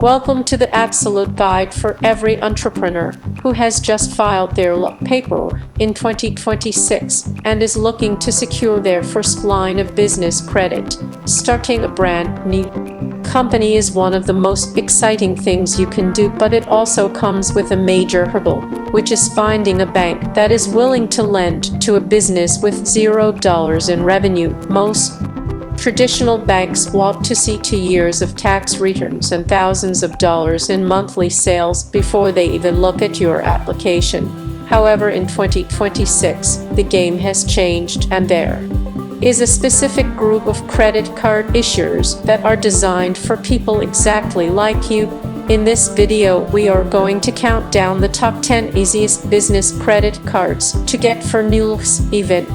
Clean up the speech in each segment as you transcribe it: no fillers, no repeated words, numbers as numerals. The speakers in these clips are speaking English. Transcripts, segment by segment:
Welcome to the absolute guide for every entrepreneur who has just filed their paperwork in 2026 and is looking to secure their first line of business credit. Starting a brand new company is one of the most exciting things you can do, but it also comes with a major hurdle, which is finding a bank that is willing to lend to a business with $0 in revenue. Most traditional banks want to see 2 years of tax returns and thousands of dollars in monthly sales before they even look at your application. However, in 2026, the game has changed, and there is a specific group of credit card issuers that are designed for people exactly like you. In this video, we are going to count down the top 10 easiest business credit cards to get for newbies even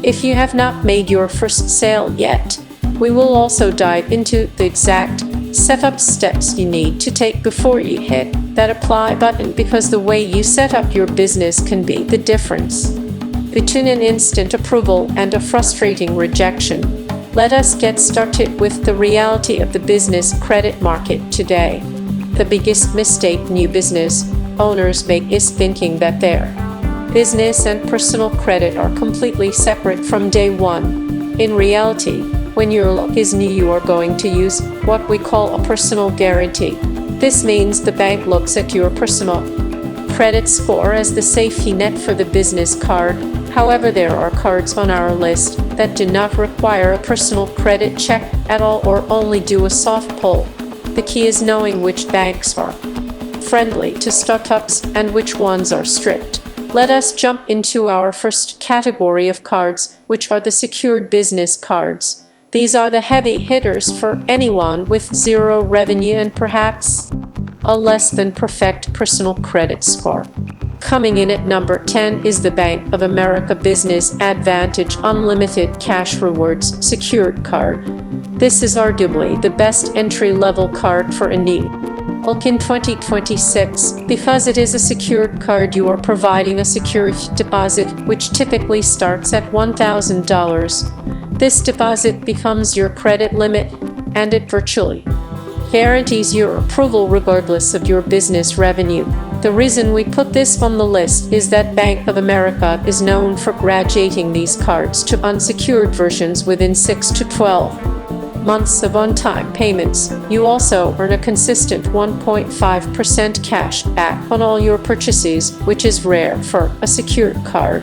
if you have not made your first sale yet. We will also dive into the exact setup steps you need to take before you hit that apply button, because the way you set up your business can be the difference between an instant approval and a frustrating rejection. Let us get started with the reality of the business credit market today. The biggest mistake new business owners make is thinking that their business and personal credit are completely separate from day one. In reality, when your loan is new, you are going to use what we call a personal guarantee. This means the bank looks at your personal credit score as the safety net for the business card. However, there are cards on our list that do not require a personal credit check at all, or only do a soft pull. The key is knowing which banks are friendly to startups and which ones are strict. Let us jump into our first category of cards, which are the secured business cards. These are the heavy hitters for anyone with zero revenue and perhaps a less than perfect personal credit score. Coming in at number 10 is the Bank of America Business Advantage Unlimited Cash Rewards Secured Card. This is arguably the best entry-level card for a new look in 2026. Because it is a secured card, you are providing a security deposit, which typically starts at $1,000. This deposit becomes your credit limit, and it virtually guarantees your approval regardless of your business revenue. The reason we put this on the list is that Bank of America is known for graduating these cards to unsecured versions within 6 to 12 months of on-time payments. You also earn a consistent 1.5% cash back on all your purchases, which is rare for a secured card.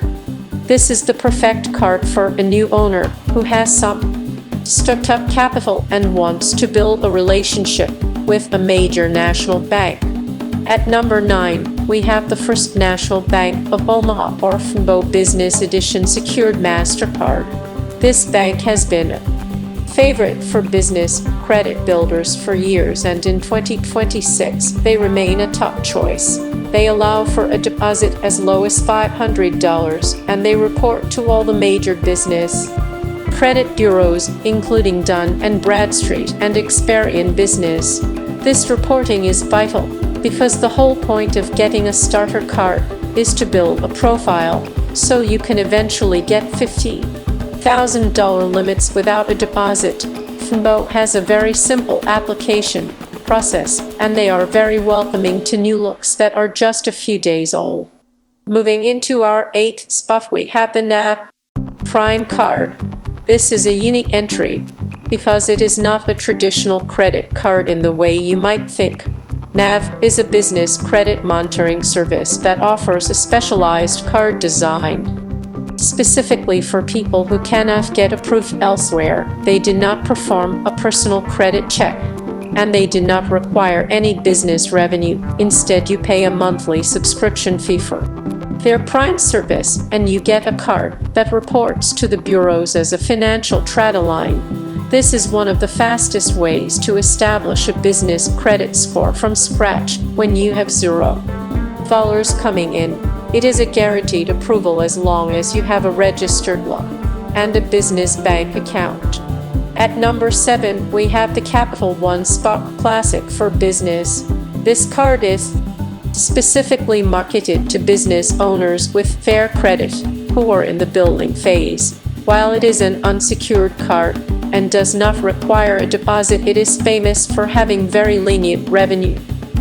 This is the perfect card for a new owner who has some startup capital and wants to build a relationship with a major national bank. At number 9, we have the First National Bank of Omaha, or FNBO Business Edition Secured MasterCard. This bank has been a favorite for business credit builders for years, and in 2026 they remain a top choice. They allow for a deposit as low as $500, and they report to all the major business credit bureaus, including Dun & Bradstreet and Experian Business. This reporting is vital because the whole point of getting a starter card is to build a profile so you can eventually get $50,000 limits without a deposit. FNBO has a very simple application process, and they are very welcoming to new looks that are just a few days old. Moving into our 8th spot, we have the NAV Prime card. This is a unique entry because it is not a traditional credit card in the way you might think. NAV is a business credit monitoring service that offers a specialized card design specifically for people who cannot get approved elsewhere. They do not perform a personal credit check, and they do not require any business revenue. Instead, you pay a monthly subscription fee for their Prime service, and you get a card that reports to the bureaus as a financial trade line. This is one of the fastest ways to establish a business credit score from scratch when you have $0 coming in. It is a guaranteed approval as long as you have a registered loan and a business bank account. At number 7, we have the Capital One Spot Classic for Business. This card is specifically marketed to business owners with fair credit who are in the building phase. While it is an unsecured card, and does not require a deposit. It is famous for having very lenient revenue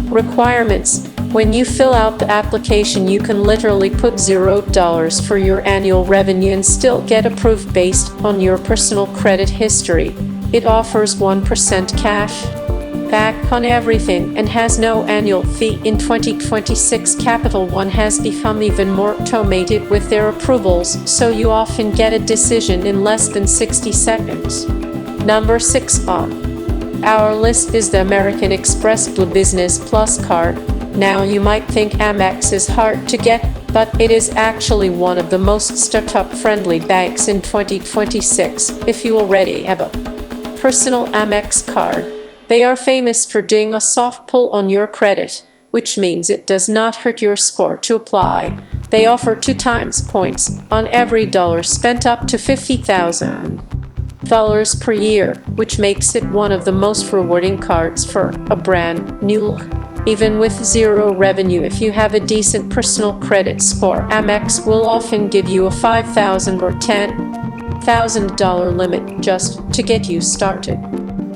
requirements. When you fill out the application, you can literally put $0 for your annual revenue and still get approved based on your personal credit history. It offers 1% cash back on everything and has no annual fee. In 2026, Capital One has become even more automated with their approvals, so you often get a decision in less than 60 seconds. Number 6 on our list is the American Express Blue Business Plus card. Now you might think Amex is hard to get, but it is actually one of the most startup-friendly banks in 2026 if you already have a personal Amex card. They are famous for doing a soft pull on your credit, which means it does not hurt your score to apply. They offer 2 times points on every dollar spent, up to $50,000 per year, which makes it one of the most rewarding cards for a brand new look. Even with zero revenue, if you have a decent personal credit score, Amex will often give you a $5,000 or $10,000 limit just to get you started.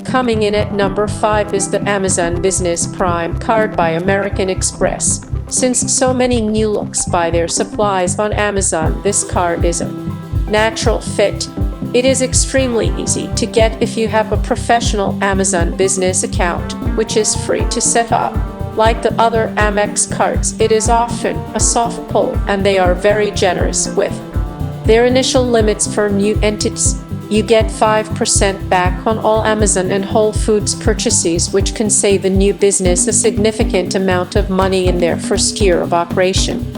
Coming in at number 5 is the Amazon Business Prime card by American Express. Since so many new looks buy their supplies on Amazon, this card is a natural fit. It is extremely easy to get if you have a professional Amazon business account, which is free to set up. Like the other Amex cards, it is often a soft pull, and they are very generous with their initial limits for new entities. You get 5% back on all Amazon and Whole Foods purchases, which can save a new business a significant amount of money in their first year of operation.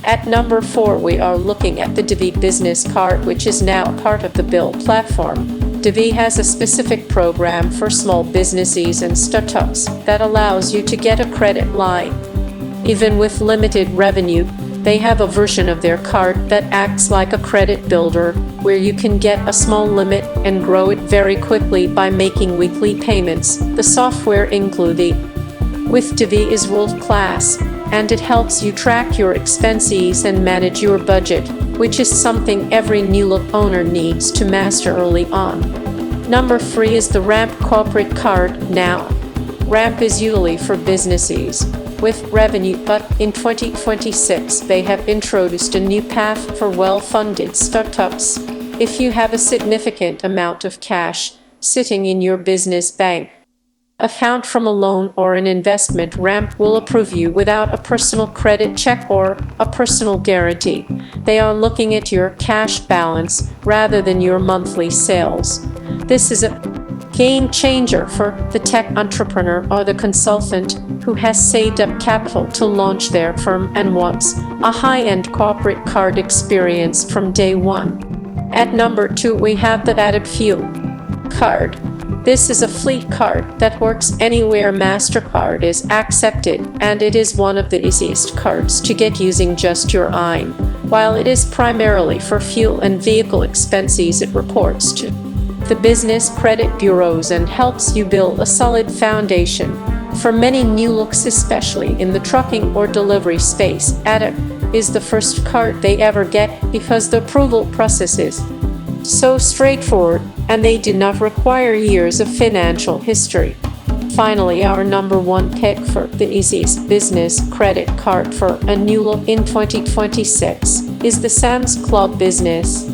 At number 4, we are looking at the Divvy Business Card, which is now part of the Bill platform. Divvy has a specific program for small businesses and startups that allows you to get a credit line. Even with limited revenue, they have a version of their card that acts like a credit builder, where you can get a small limit and grow it very quickly by making weekly payments. The software included with Divvy is world-class, and it helps you track your expenses and manage your budget, which is something every new look owner needs to master early on. Number 3 is the Ramp Corporate Card. Now, Ramp is usually for businesses with revenue, but in 2026 they have introduced a new path for well-funded startups. If you have a significant amount of cash sitting in your business bank account from a loan or an investment, Ramp will approve you without a personal credit check or a personal guarantee. They are looking at your cash balance rather than your monthly sales. This is a game changer for the tech entrepreneur or the consultant who has saved up capital to launch their firm and wants a high-end corporate card experience from day one. At number 2, we have the Added Fuel card. This is a fleet card that works anywhere MasterCard is accepted, and it is one of the easiest cards to get using just your IN. While it is primarily for fuel and vehicle expenses, it reports to the business credit bureaus and helps you build a solid foundation. For many new looks, especially in the trucking or delivery space, Added is the first card they ever get because the approval process is so straightforward, and they do not require years of financial history. Finally, our number 1 pick for the easiest business credit card for a new look in 2026 is the Sam's Club Business